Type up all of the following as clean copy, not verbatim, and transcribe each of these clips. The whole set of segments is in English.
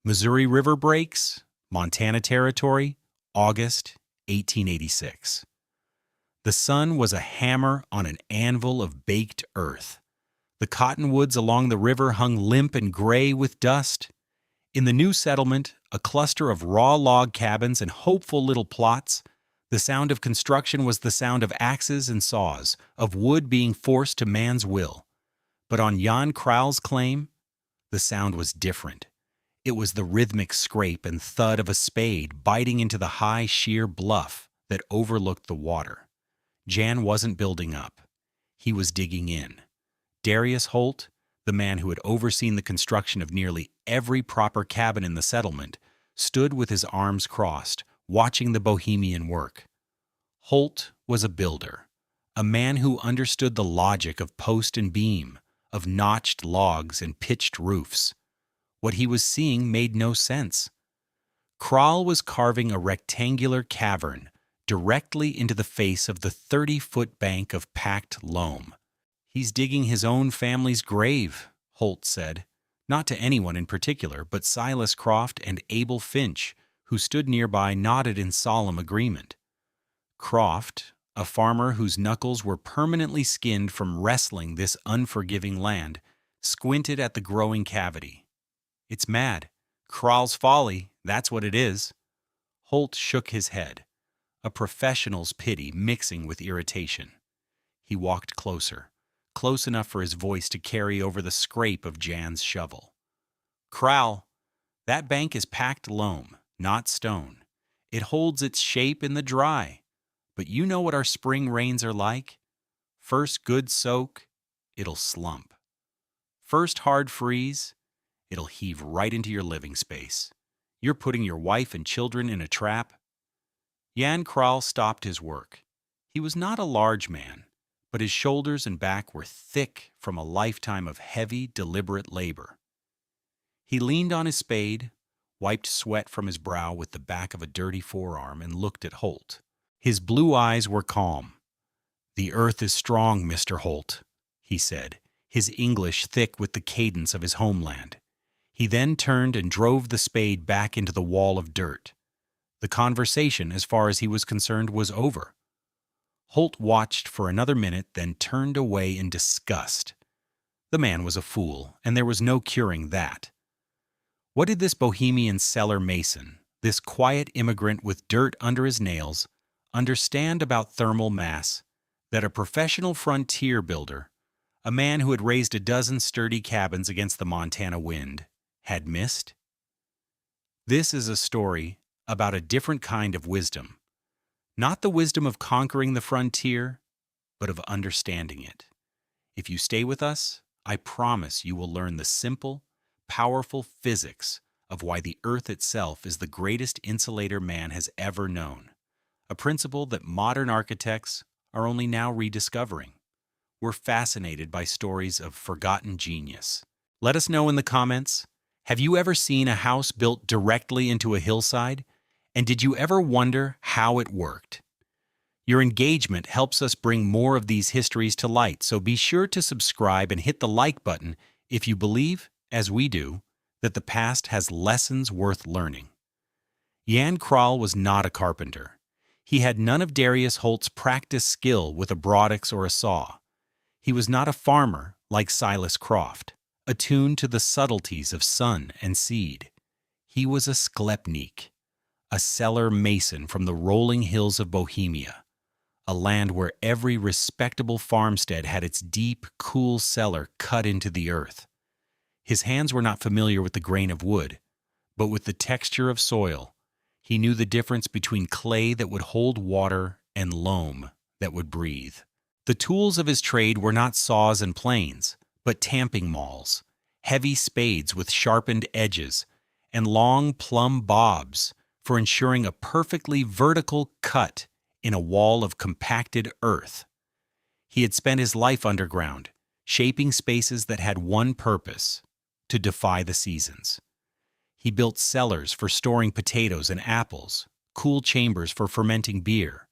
Missouri River breaks, Montana Territory, August 1886. The sun was a hammer on an anvil of baked earth. The cottonwoods along the river hung limp and gray with dust. In the new settlement, a cluster of raw log cabins and hopeful little plots, the sound of construction was the sound of axes and saws, of wood being forced to man's will. But on Jan Král's claim, the sound was different. It was the rhythmic scrape and thud of a spade biting into the high, sheer bluff that overlooked the water. Jan wasn't building up. He was digging in. Darius Holt, the man who had overseen the construction of nearly every proper cabin in the settlement, stood with his arms crossed, watching the Bohemian work. Holt was a builder, a man who understood the logic of post and beam, of notched logs and pitched roofs. What he was seeing made no sense. Král was carving a rectangular cavern directly into the face of the 30-foot bank of packed loam. "He's digging his own family's grave," Holt said, not to anyone in particular, but Silas Croft and Abel Finch, who stood nearby, nodded in solemn agreement. Croft, a farmer whose knuckles were permanently skinned from wrestling this unforgiving land, squinted at the growing cavity. "It's mad. Král's folly, that's what it is." Holt shook his head, a professional's pity mixing with irritation. He walked closer, close enough for his voice to carry over the scrape of Jan's shovel. "Král, that bank is packed loam, not stone. It holds its shape in the dry. But you know what our spring rains are like? First good soak, it'll slump. First hard freeze, it'll heave right into your living space. You're putting your wife and children in a trap." Jan Král stopped his work. He was not a large man, but his shoulders and back were thick from a lifetime of heavy, deliberate labor. He leaned on his spade, wiped sweat from his brow with the back of a dirty forearm, and looked at Holt. His blue eyes were calm. "The earth is strong, Mr. Holt," he said, his English thick with the cadence of his homeland. He then turned and drove the spade back into the wall of dirt. The conversation, as far as he was concerned, was over. Holt watched for another minute, then turned away in disgust. The man was a fool, and there was no curing that. What did this Bohemian cellar mason, this quiet immigrant with dirt under his nails, understand about thermal mass that a professional frontier builder, a man who had raised a dozen sturdy cabins against the Montana wind, had missed? This is a story about a different kind of wisdom. Not the wisdom of conquering the frontier, but of understanding it. If you stay with us, I promise you will learn the simple, powerful physics of why the earth itself is the greatest insulator man has ever known, a principle that modern architects are only now rediscovering. We're fascinated by stories of forgotten genius. Let us know in the comments, have you ever seen a house built directly into a hillside? And did you ever wonder how it worked? Your engagement helps us bring more of these histories to light, so be sure to subscribe and hit the like button if you believe, as we do, that the past has lessons worth learning. Jan Král was not a carpenter. He had none of Darius Holt's practiced skill with a broadaxe or a saw. He was not a farmer like Silas Croft, attuned to the subtleties of sun and seed. He was a sklepnik, a cellar mason from the rolling hills of Bohemia, a land where every respectable farmstead had its deep, cool cellar cut into the earth. His hands were not familiar with the grain of wood, but with the texture of soil. He knew the difference between clay that would hold water and loam that would breathe. The tools of his trade were not saws and planes, but tamping mauls, heavy spades with sharpened edges, and long plumb bobs for ensuring a perfectly vertical cut in a wall of compacted earth. He had spent his life underground, shaping spaces that had one purpose: to defy the seasons. He built cellars for storing potatoes and apples, cool chambers for fermenting beer,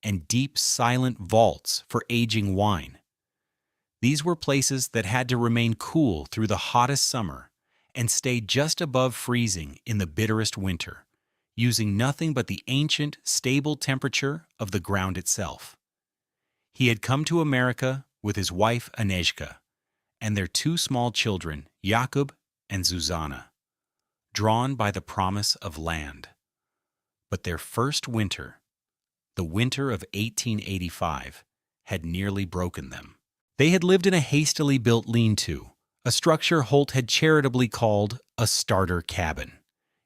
and deep, silent vaults for aging wine. These were places that had to remain cool through the hottest summer and stayed just above freezing in the bitterest winter, using nothing but the ancient, stable temperature of the ground itself. He had come to America with his wife Agnieszka and their two small children, Jakub and Zuzana, drawn by the promise of land. But their first winter, the winter of 1885, had nearly broken them. They had lived in a hastily built lean-to, a structure Holt had charitably called a starter cabin.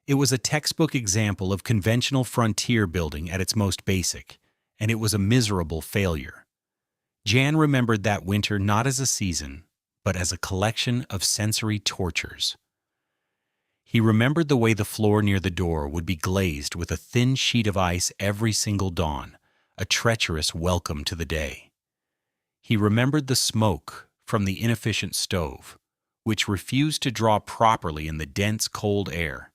It was a textbook example of conventional frontier building at its most basic, and it was a miserable failure. Jan remembered that winter not as a season, but as a collection of sensory tortures. He remembered the way the floor near the door would be glazed with a thin sheet of ice every single dawn, a treacherous welcome to the day. He remembered the smoke from the inefficient stove, which refused to draw properly in the dense cold air,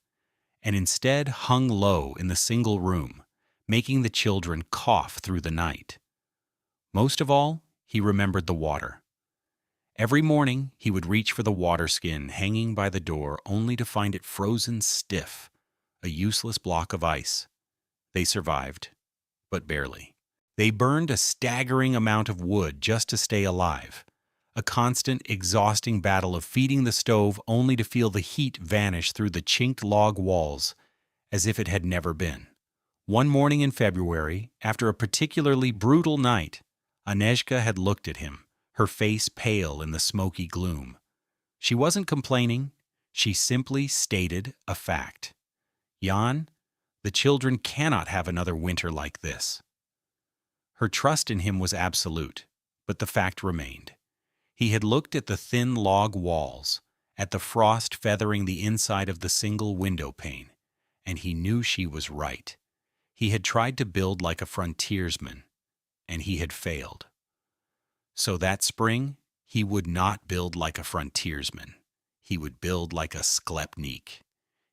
and instead hung low in the single room, making the children cough through the night. Most of all, he remembered the water. Every morning, he would reach for the water skin hanging by the door only to find it frozen stiff, a useless block of ice. They survived, but barely. They burned a staggering amount of wood just to stay alive, a constant, exhausting battle of feeding the stove only to feel the heat vanish through the chinked log walls as if it had never been. One morning in February, after a particularly brutal night, Agnieszka had looked at him, her face pale in the smoky gloom. She wasn't complaining, she simply stated a fact. Jan, the children cannot have another winter like this. Her trust in him was absolute, but the fact remained. He had looked at the thin log walls, at the frost feathering the inside of the single window pane, and he knew she was right. He had tried to build like a frontiersman, and he had failed. So that spring, he would not build like a frontiersman. He would build like a sklepnik.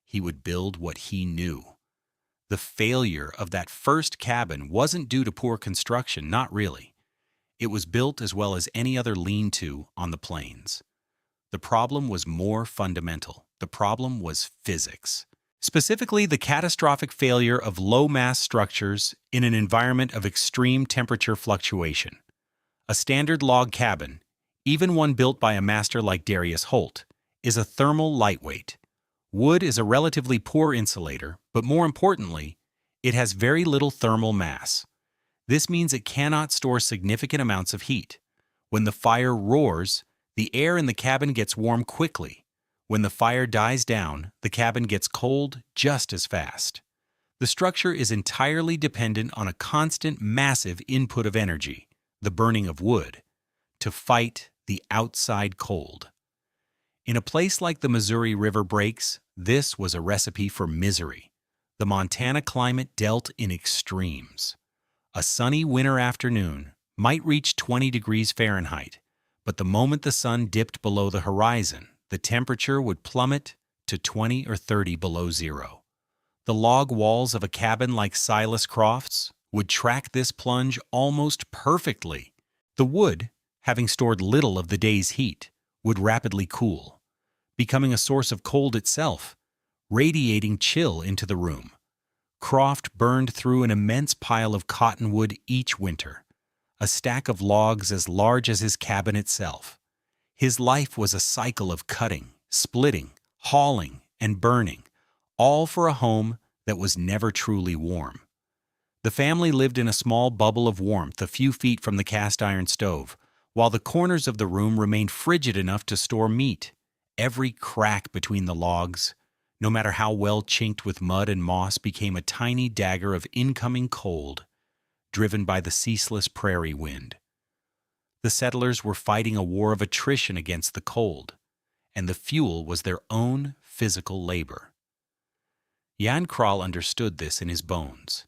He would build what he knew. The failure of that first cabin wasn't due to poor construction, not really. It was built as well as any other lean-to on the plains. The problem was more fundamental. The problem was physics. Specifically, the catastrophic failure of low-mass structures in an environment of extreme temperature fluctuation. A standard log cabin, even one built by a master like Darius Holt, is a thermal lightweight. Wood is a relatively poor insulator, but more importantly, it has very little thermal mass. This means it cannot store significant amounts of heat. When the fire roars, the air in the cabin gets warm quickly. When the fire dies down, the cabin gets cold just as fast. The structure is entirely dependent on a constant, massive input of energy, the burning of wood, to fight the outside cold. In a place like the Missouri River breaks, this was a recipe for misery. The Montana climate dealt in extremes. A sunny winter afternoon might reach 20 degrees Fahrenheit, but the moment the sun dipped below the horizon, the temperature would plummet to 20 or 30 below zero. The log walls of a cabin like Silas Croft's would track this plunge almost perfectly. The wood, having stored little of the day's heat, would rapidly cool, becoming a source of cold itself, radiating chill into the room. Croft burned through an immense pile of cottonwood each winter, a stack of logs as large as his cabin itself. His life was a cycle of cutting, splitting, hauling, and burning, all for a home that was never truly warm. The family lived in a small bubble of warmth a few feet from the cast-iron stove, while the corners of the room remained frigid enough to store meat. Every crack between the logs, no matter how well chinked with mud and moss, became a tiny dagger of incoming cold, driven by the ceaseless prairie wind. The settlers were fighting a war of attrition against the cold, and the fuel was their own physical labor. Jan Král understood this in his bones.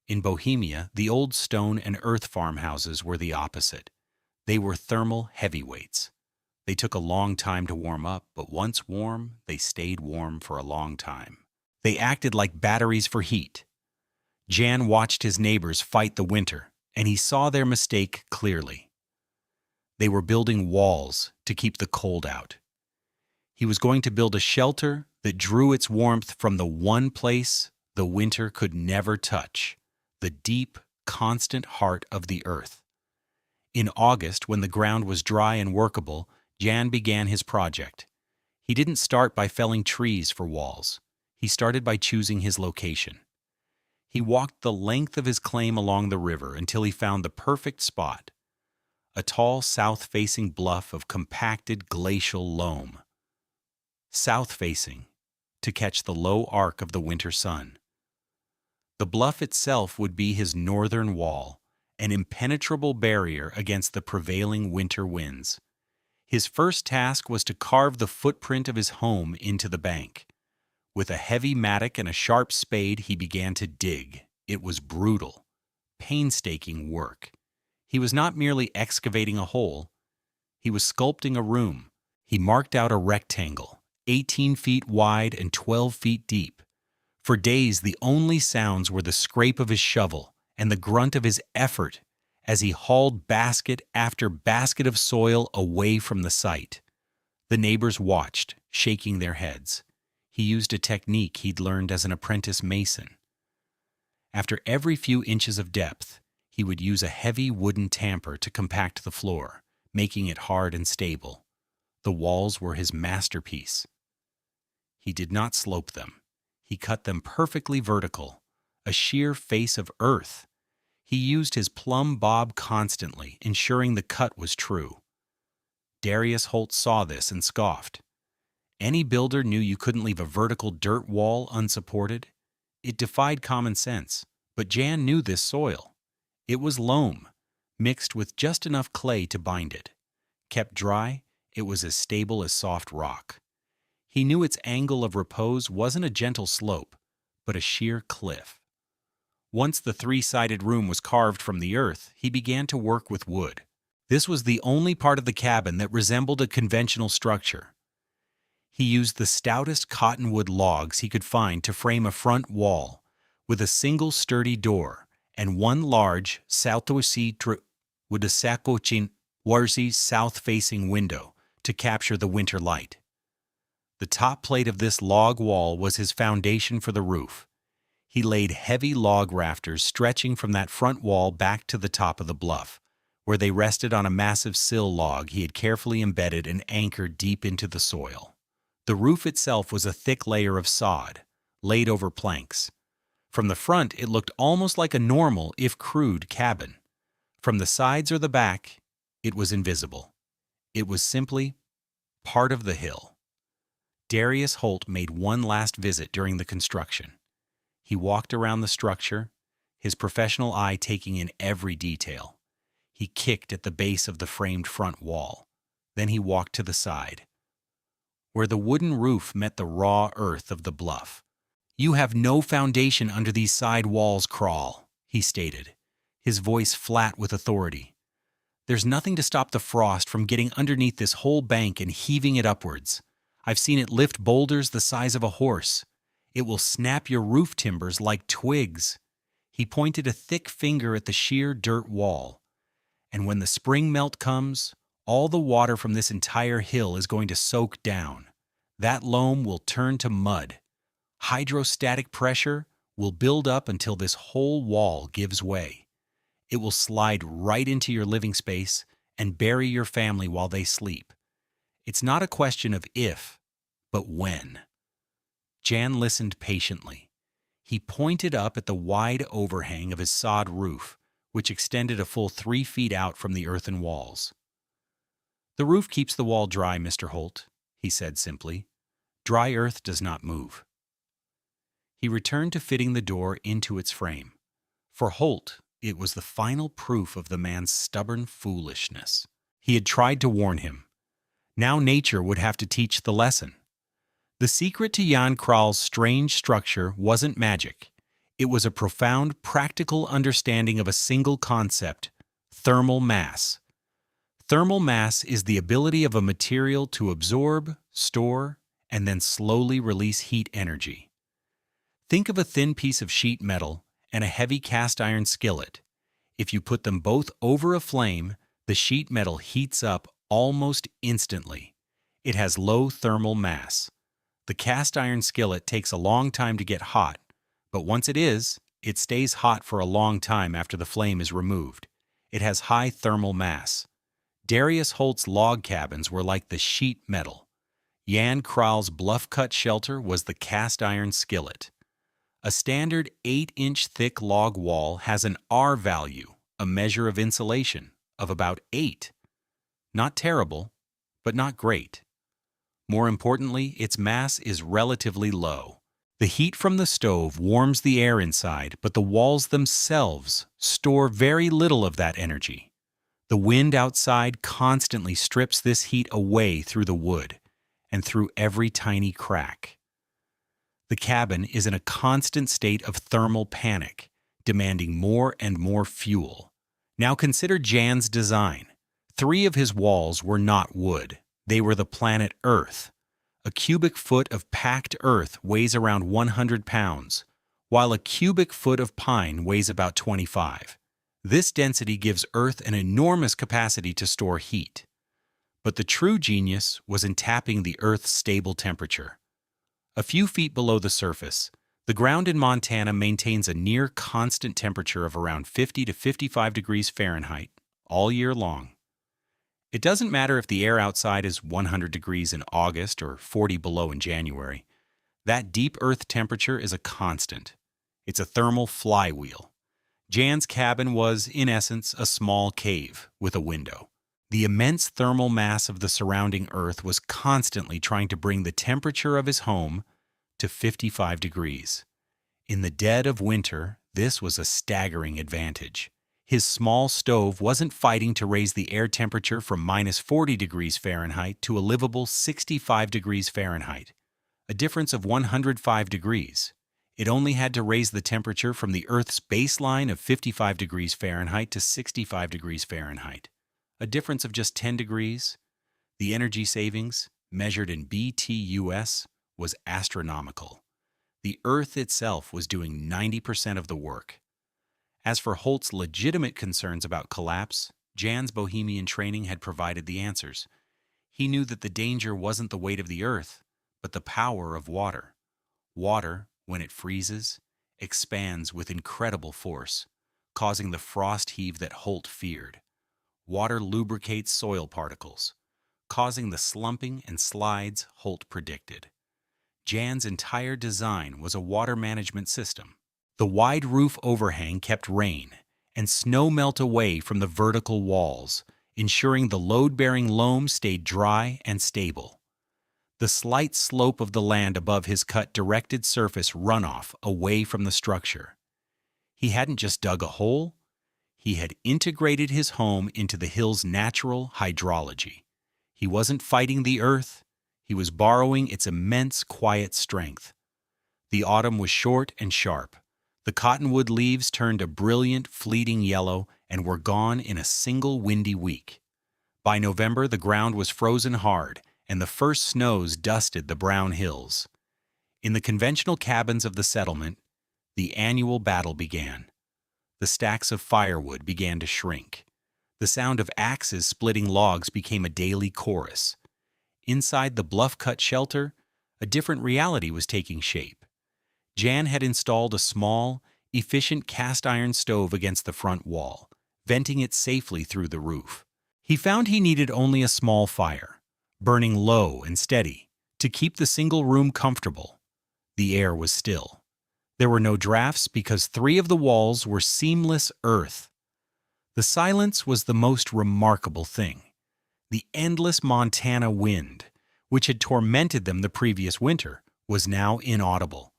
In Bohemia, the old stone and earth farmhouses were the opposite. They were thermal heavyweights. They took a long time to warm up, but once warm, they stayed warm for a long time. They acted like batteries for heat. Jan watched his neighbors fight the winter, and he saw their mistake clearly. They were building walls to keep the cold out. He was going to build a shelter that drew its warmth from the one place the winter could never touch, the deep, constant heart of the earth. In August, when the ground was dry and workable, Jan began his project. He didn't start by felling trees for walls. He started by choosing his location. He walked the length of his claim along the river until he found the perfect spot, a tall south-facing bluff of compacted glacial loam. South-facing, to catch the low arc of the winter sun. The bluff itself would be his northern wall, an impenetrable barrier against the prevailing winter winds. His first task was to carve the footprint of his home into the bank. With a heavy mattock and a sharp spade, he began to dig. It was brutal, painstaking work. He was not merely excavating a hole. He was sculpting a room. He marked out a rectangle, 18 feet wide and 12 feet deep. For days, the only sounds were the scrape of his shovel and the grunt of his effort as he hauled basket after basket of soil away from the site. The neighbors watched, shaking their heads. He used a technique he'd learned as an apprentice mason. After every few inches of depth, he would use a heavy wooden tamper to compact the floor, making it hard and stable. The walls were his masterpiece. He did not slope them. He cut them perfectly vertical, a sheer face of earth. He used his plumb bob constantly, ensuring the cut was true. Darius Holt saw this and scoffed. Any builder knew you couldn't leave a vertical dirt wall unsupported. It defied common sense, but Jan knew this soil. It was loam, mixed with just enough clay to bind it. Kept dry, it was as stable as soft rock. He knew its angle of repose wasn't a gentle slope, but a sheer cliff. Once the three-sided room was carved from the earth, he began to work with wood. This was the only part of the cabin that resembled a conventional structure. He used the stoutest cottonwood logs he could find to frame a front wall, with a single sturdy door and one large with a south-facing window to capture the winter light. The top plate of this log wall was his foundation for the roof. He laid heavy log rafters stretching from that front wall back to the top of the bluff, where they rested on a massive sill log he had carefully embedded and anchored deep into the soil. The roof itself was a thick layer of sod, laid over planks. From the front, it looked almost like a normal, if crude, cabin. From the sides or the back, it was invisible. It was simply part of the hill. Darius Holt made one last visit during the construction. He walked around the structure, his professional eye taking in every detail. He kicked at the base of the framed front wall. Then he walked to the side, where the wooden roof met the raw earth of the bluff. "You have no foundation under these side walls, Král," he stated, his voice flat with authority. "There's nothing to stop the frost from getting underneath this whole bank and heaving it upwards. I've seen it lift boulders the size of a horse. It will snap your roof timbers like twigs." He pointed a thick finger at the sheer dirt wall. "And when the spring melt comes, all the water from this entire hill is going to soak down. That loam will turn to mud. Hydrostatic pressure will build up until this whole wall gives way. It will slide right into your living space and bury your family while they sleep. It's not a question of if, but when." Jan listened patiently. He pointed up at the wide overhang of his sod roof, which extended a full 3 feet out from the earthen walls. "The roof keeps the wall dry, Mr. Holt," he said simply. "Dry earth does not move." He returned to fitting the door into its frame. For Holt, it was the final proof of the man's stubborn foolishness. He had tried to warn him. Now nature would have to teach the lesson. The secret to Jan Král's strange structure wasn't magic. It was a profound, practical understanding of a single concept: thermal mass. Thermal mass is the ability of a material to absorb, store, and then slowly release heat energy. Think of a thin piece of sheet metal and a heavy cast iron skillet. If you put them both over a flame, the sheet metal heats up almost instantly. It has low thermal mass. The cast iron skillet takes a long time to get hot, but once it is, it stays hot for a long time after the flame is removed. It has high thermal mass. Darius Holt's log cabins were like the sheet metal. Jan Král's bluff-cut shelter was the cast iron skillet. A standard 8-inch thick log wall has an R value, a measure of insulation, of about 8. Not terrible, but not great. More importantly, its mass is relatively low. The heat from the stove warms the air inside, but the walls themselves store very little of that energy. The wind outside constantly strips this heat away through the wood and through every tiny crack. The cabin is in a constant state of thermal panic, demanding more and more fuel. Now consider Jan's design. 3 of his walls were not wood. They were the planet Earth. A cubic foot of packed earth weighs around 100 pounds, while a cubic foot of pine weighs about 25. This density gives Earth an enormous capacity to store heat. But the true genius was in tapping the Earth's stable temperature. A few feet below the surface, the ground in Montana maintains a near constant temperature of around 50 to 55 degrees Fahrenheit all year long. It doesn't matter if the air outside is 100 degrees in August or 40 below in January. That deep Earth temperature is a constant. It's a thermal flywheel. Jan's cabin was, in essence, a small cave with a window. The immense thermal mass of the surrounding Earth was constantly trying to bring the temperature of his home to 55 degrees. In the dead of winter, this was a staggering advantage. His small stove wasn't fighting to raise the air temperature from minus 40 degrees Fahrenheit to a livable 65 degrees Fahrenheit, a difference of 105 degrees. It only had to raise the temperature from the Earth's baseline of 55 degrees Fahrenheit to 65 degrees Fahrenheit, a difference of just 10 degrees. The energy savings, measured in BTUS, was astronomical. The Earth itself was doing 90% of the work. As for Holt's legitimate concerns about collapse, Jan's Bohemian training had provided the answers. He knew that the danger wasn't the weight of the earth, but the power of water. Water, when it freezes, expands with incredible force, causing the frost heave that Holt feared. Water lubricates soil particles, causing the slumping and slides Holt predicted. Jan's entire design was a water management system. The wide roof overhang kept rain and snow melt away from the vertical walls, ensuring the load-bearing loam stayed dry and stable. The slight slope of the land above his cut directed surface runoff away from the structure. He hadn't just dug a hole, he had integrated his home into the hill's natural hydrology. He wasn't fighting the earth, he was borrowing its immense quiet strength. The autumn was short and sharp. The cottonwood leaves turned a brilliant, fleeting yellow and were gone in a single windy week. By November, the ground was frozen hard, and the first snows dusted the brown hills. In the conventional cabins of the settlement, the annual battle began. The stacks of firewood began to shrink. The sound of axes splitting logs became a daily chorus. Inside the bluff-cut shelter, a different reality was taking shape. Jan had installed a small, efficient cast-iron stove against the front wall, venting it safely through the roof. He found he needed only a small fire, burning low and steady, to keep the single room comfortable. The air was still. There were no drafts because 3 of the walls were seamless earth. The silence was the most remarkable thing. The endless Montana wind, which had tormented them the previous winter, was now inaudible.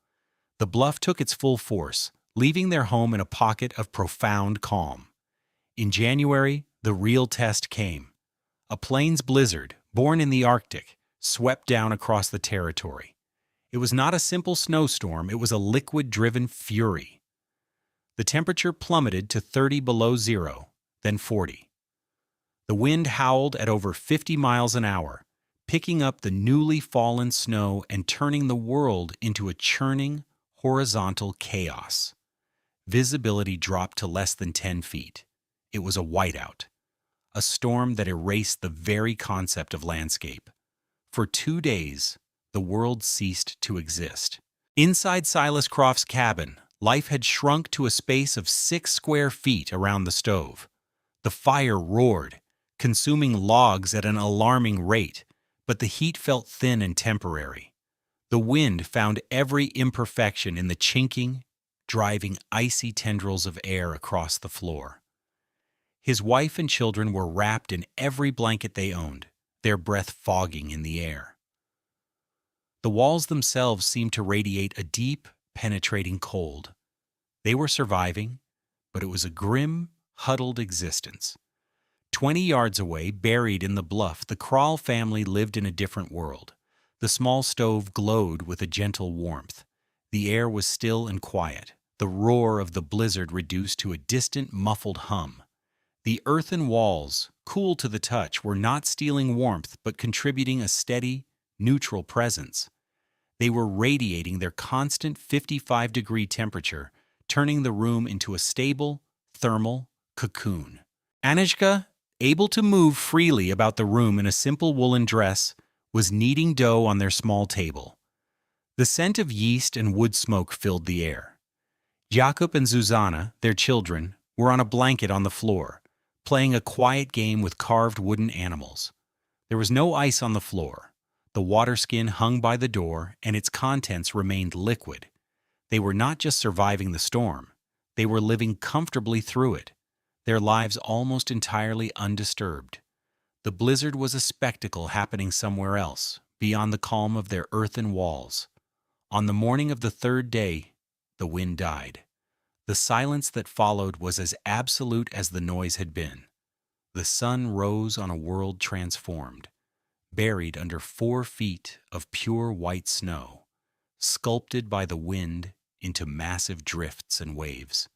The bluff took its full force, leaving their home in a pocket of profound calm. In January, the real test came. A plains blizzard, born in the Arctic, swept down across the territory. It was not a simple snowstorm, it was a liquid-driven fury. The temperature plummeted to 30 below zero, then 40. The wind howled at over 50 miles an hour, picking up the newly fallen snow and turning the world into a churning, horizontal chaos. Visibility dropped to less than 10 feet. It was a whiteout, a storm that erased the very concept of landscape. For 2 days, the world ceased to exist. Inside Silas Croft's cabin, life had shrunk to a space of 6 square feet around the stove. The fire roared, consuming logs at an alarming rate, but the heat felt thin and temporary. The wind found every imperfection in the chinking, driving icy tendrils of air across the floor. His wife and children were wrapped in every blanket they owned, their breath fogging in the air. The walls themselves seemed to radiate a deep, penetrating cold. They were surviving, but it was a grim, huddled existence. 20 yards away, buried in the bluff, the Král family lived in a different world. The small stove glowed with a gentle warmth. The air was still and quiet, the roar of the blizzard reduced to a distant, muffled hum. The earthen walls, cool to the touch, were not stealing warmth but contributing a steady, neutral presence. They were radiating their constant 55-degree temperature, turning the room into a stable, thermal cocoon. Anishka, able to move freely about the room in a simple woolen dress, was kneading dough on their small table. The scent of yeast and wood smoke filled the air. Jakub and Zuzana, their children, were on a blanket on the floor, playing a quiet game with carved wooden animals. There was no ice on the floor. The water skin hung by the door, and its contents remained liquid. They were not just surviving the storm. They were living comfortably through it, their lives almost entirely undisturbed. The blizzard was a spectacle happening somewhere else, beyond the calm of their earthen walls. On the morning of the 3rd day, the wind died. The silence that followed was as absolute as the noise had been. The sun rose on a world transformed, buried under 4 feet of pure white snow, sculpted by the wind into massive drifts and waves.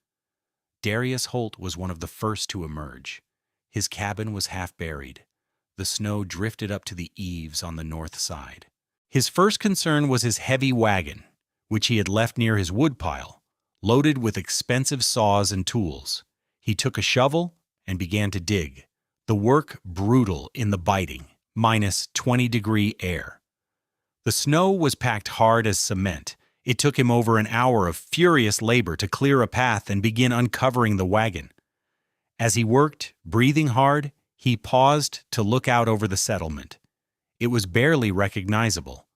Darius Holt was one of the first to emerge. His cabin was half buried. The snow drifted up to the eaves on the north side. His first concern was his heavy wagon, which he had left near his woodpile, loaded with expensive saws and tools. He took a shovel and began to dig, the work brutal in the biting, minus 20-degree air. The snow was packed hard as cement. It took him over an hour of furious labor to clear a path and begin uncovering the wagon. As he worked, breathing hard, he paused to look out over the settlement. It was barely recognizable.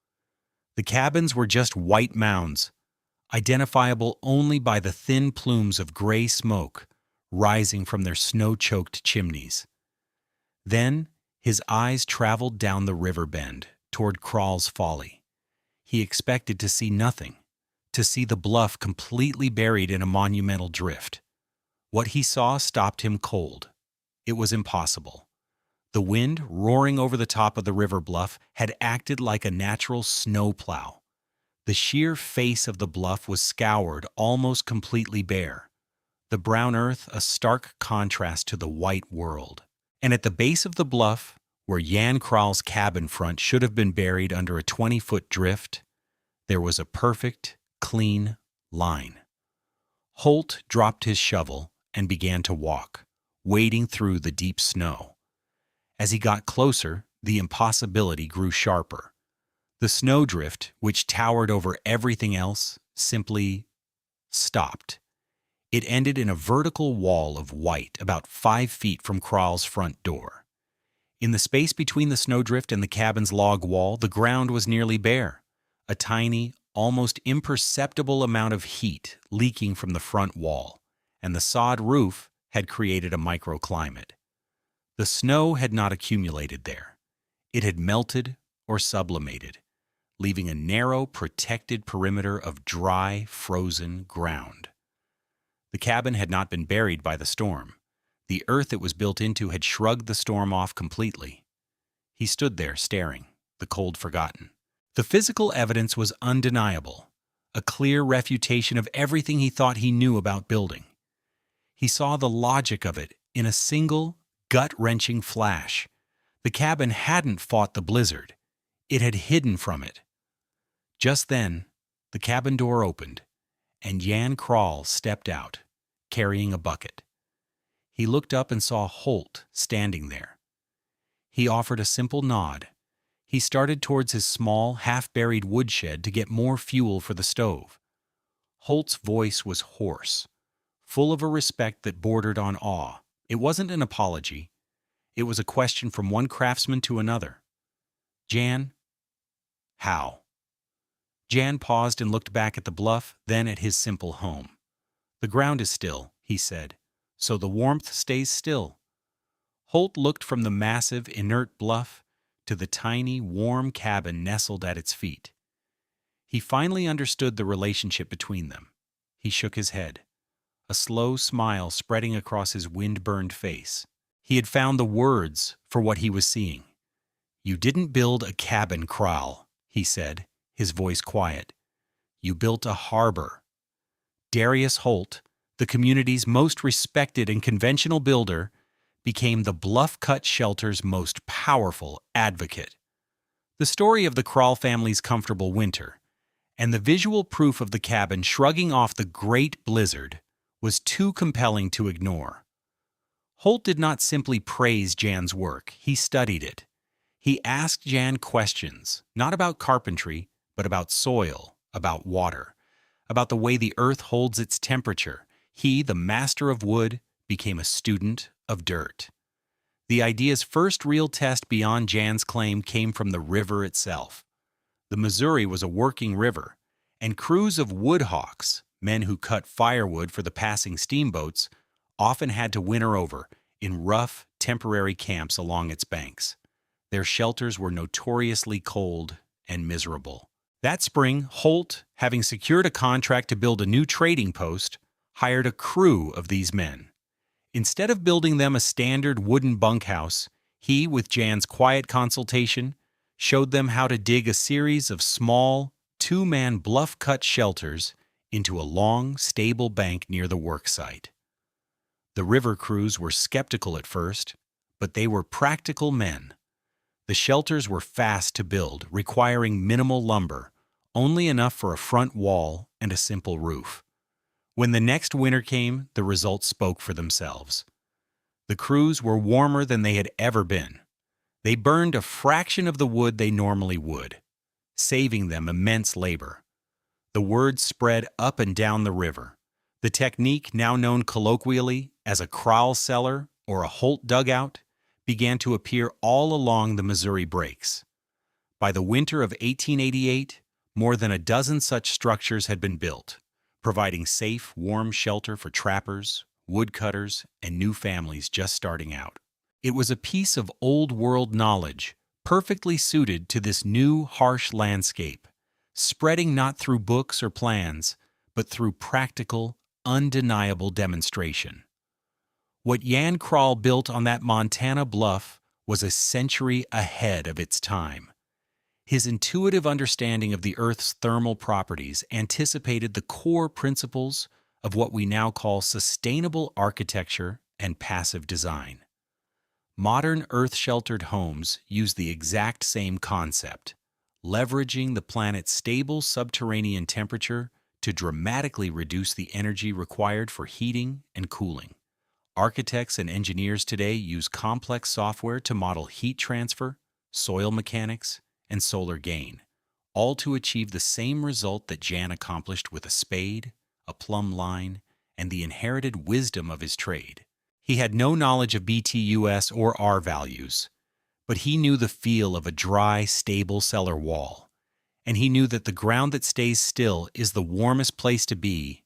The cabins were just white mounds, identifiable only by the thin plumes of gray smoke rising from their snow-choked chimneys. Then his eyes traveled down the river bend toward Král's Folly. He expected to see nothing, to see the bluff completely buried in a monumental drift. What he saw stopped him cold. It was impossible. The wind, roaring over the top of the river bluff, had acted like a natural snowplow. The sheer face of the bluff was scoured almost completely bare, the brown earth a stark contrast to the white world. And at the base of the bluff, where Jan Král's cabin front should have been buried under a 20-foot drift, there was a perfect, clean line. Holt dropped his shovel and began to walk, wading through the deep snow. As he got closer, the impossibility grew sharper. The snowdrift, which towered over everything else, simply stopped. It ended in a vertical wall of white about 5 feet from Král's front door. In the space between the snowdrift and the cabin's log wall, the ground was nearly bare, a tiny, almost imperceptible amount of heat leaking from the front wall, and the sod roof had created a microclimate. The snow had not accumulated there. It had melted or sublimated, leaving a narrow, protected perimeter of dry, frozen ground. The cabin had not been buried by the storm. The earth it was built into had shrugged the storm off completely. He stood there staring, the cold forgotten. The physical evidence was undeniable, a clear refutation of everything he thought he knew about building. He saw the logic of it in a single, gut-wrenching flash. The cabin hadn't fought the blizzard. It had hidden from it. Just then, the cabin door opened, and Jan Král stepped out, carrying a bucket. He looked up and saw Holt standing there. He offered a simple nod, He started towards his small, half-buried woodshed to get more fuel for the stove. Holt's voice was hoarse, full of a respect that bordered on awe. It wasn't an apology. It was a question from one craftsman to another. Jan, how? Jan paused and looked back at the bluff, then at his simple home. The ground is still, he said, so the warmth stays still. Holt looked from the massive, inert bluff to the tiny, warm cabin nestled at its feet. He finally understood the relationship between them. He shook his head, a slow smile spreading across his wind-burned face. He had found the words for what he was seeing. "You didn't build a cabin, Král," he said, his voice quiet. "You built a harbor." Darius Holt, the community's most respected and conventional builder, became the Bluff Cut Shelter's most powerful advocate. The story of the Král family's comfortable winter, and the visual proof of the cabin shrugging off the great blizzard, was too compelling to ignore. Holt did not simply praise Jan's work, he studied it. He asked Jan questions, not about carpentry, but about soil, about water, about the way the earth holds its temperature. He, the master of wood, became a student of dirt. The idea's first real test beyond Jan's claim came from the river itself. The Missouri was a working river, and crews of woodhawks, men who cut firewood for the passing steamboats, often had to winter over in rough, temporary camps along its banks. Their shelters were notoriously cold and miserable. That spring, Holt, having secured a contract to build a new trading post, hired a crew of these men. Instead of building them a standard wooden bunkhouse, he, with Jan's quiet consultation, showed them how to dig a series of small, two-man bluff-cut shelters into a long, stable bank near the work site. The river crews were skeptical at first, but they were practical men. The shelters were fast to build, requiring minimal lumber, only enough for a front wall and a simple roof. When the next winter came, the results spoke for themselves. The crews were warmer than they had ever been. They burned a fraction of the wood they normally would, saving them immense labor. The word spread up and down the river. The technique, now known colloquially as a Král cellar or a Holt dugout, began to appear all along the Missouri breaks. By the winter of 1888, more than a dozen such structures had been built, providing safe, warm shelter for trappers, woodcutters, and new families just starting out. It was a piece of old-world knowledge, perfectly suited to this new, harsh landscape, spreading not through books or plans, but through practical, undeniable demonstration. What Jan Král built on that Montana bluff was a century ahead of its time. His intuitive understanding of the Earth's thermal properties anticipated the core principles of what we now call sustainable architecture and passive design. Modern Earth-sheltered homes use the exact same concept, leveraging the planet's stable subterranean temperature to dramatically reduce the energy required for heating and cooling. Architects and engineers today use complex software to model heat transfer, soil mechanics, and solar gain, all to achieve the same result that Jan accomplished with a spade, a plumb line, and the inherited wisdom of his trade. He had no knowledge of BTUS or R values, but he knew the feel of a dry, stable cellar wall, and he knew that the ground that stays still is the warmest place to be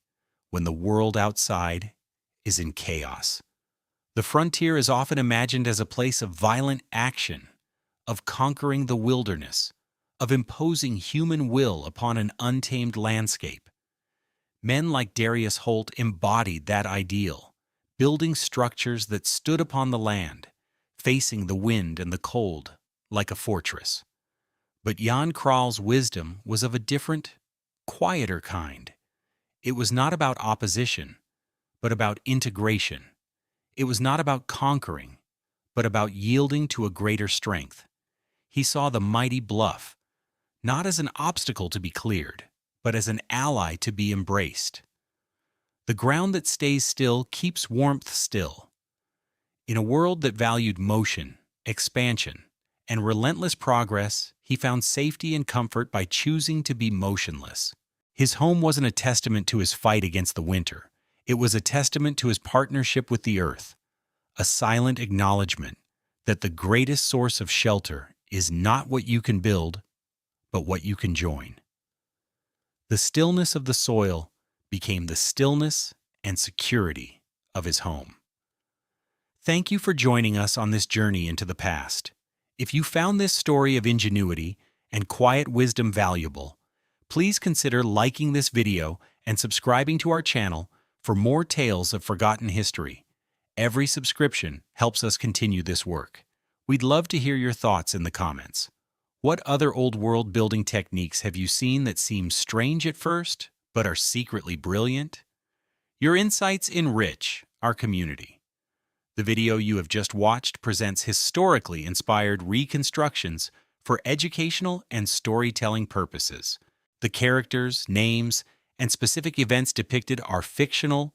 when the world outside is in chaos. The frontier is often imagined as a place of violent action, of conquering the wilderness, of imposing human will upon an untamed landscape. Men like Darius Holt embodied that ideal, building structures that stood upon the land, facing the wind and the cold like a fortress. But Jan Král's wisdom was of a different, quieter kind. It was not about opposition, but about integration. It was not about conquering, but about yielding to a greater strength. He saw the mighty bluff, not as an obstacle to be cleared, but as an ally to be embraced. The ground that stays still keeps warmth still. In a world that valued motion, expansion, and relentless progress, he found safety and comfort by choosing to be motionless. His home wasn't a testament to his fight against the winter. It was a testament to his partnership with the earth, a silent acknowledgement that the greatest source of shelter is not what you can build, but what you can join. The stillness of the soil became the stillness and security of his home. Thank you for joining us on this journey into the past. If you found this story of ingenuity and quiet wisdom valuable, please consider liking this video and subscribing to our channel for more tales of forgotten history. Every subscription helps us continue this work. We'd love to hear your thoughts in the comments. What other old world building techniques have you seen that seem strange at first, but are secretly brilliant? Your insights enrich our community. The video you have just watched presents historically inspired reconstructions for educational and storytelling purposes. The characters, names, and specific events depicted are fictional,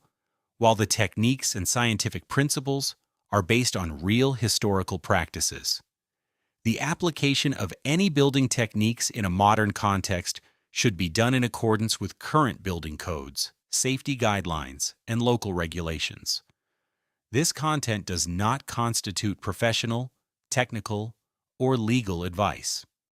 while the techniques and scientific principles are based on real historical practices. The application of any building techniques in a modern context should be done in accordance with current building codes, safety guidelines, and local regulations. This content does not constitute professional, technical, or legal advice.